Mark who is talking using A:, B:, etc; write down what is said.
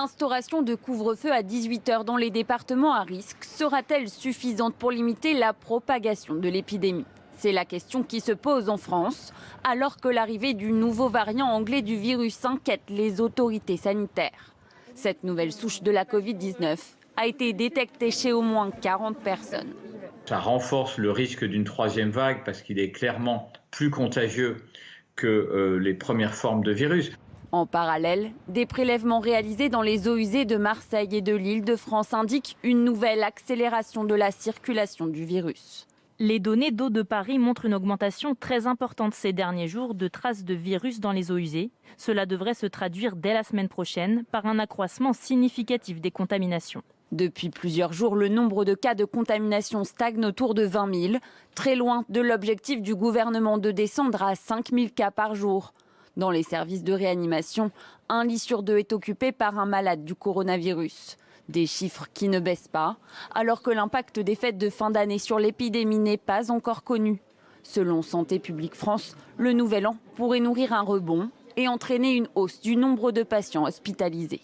A: L'instauration de couvre-feu à 18h dans les départements à risque sera-t-elle suffisante pour limiter la propagation de l'épidémie? C'est la question qui se pose en France, alors que l'arrivée du nouveau variant anglais du virus inquiète les autorités sanitaires. Cette nouvelle souche de la Covid-19 a été détectée chez au moins 40 personnes.
B: Ça renforce le risque d'une troisième vague parce qu'il est clairement plus contagieux que les premières formes de virus.
A: En parallèle, des prélèvements réalisés dans les eaux usées de Marseille et de l'Île-de-France indiquent une nouvelle accélération de la circulation du virus.
C: Les données d'eau de Paris montrent une augmentation très importante ces derniers jours de traces de virus dans les eaux usées. Cela devrait se traduire dès la semaine prochaine par un accroissement significatif des contaminations.
A: Depuis plusieurs jours, le nombre de cas de contamination stagne autour de 20 000, très loin de l'objectif du gouvernement de descendre à 5 000 cas par jour. Dans les services de réanimation, 1 lit sur 2 est occupé par un malade du coronavirus. Des chiffres qui ne baissent pas, alors que l'impact des fêtes de fin d'année sur l'épidémie n'est pas encore connu. Selon Santé publique France, le nouvel an pourrait nourrir un rebond et entraîner une hausse du nombre de patients hospitalisés.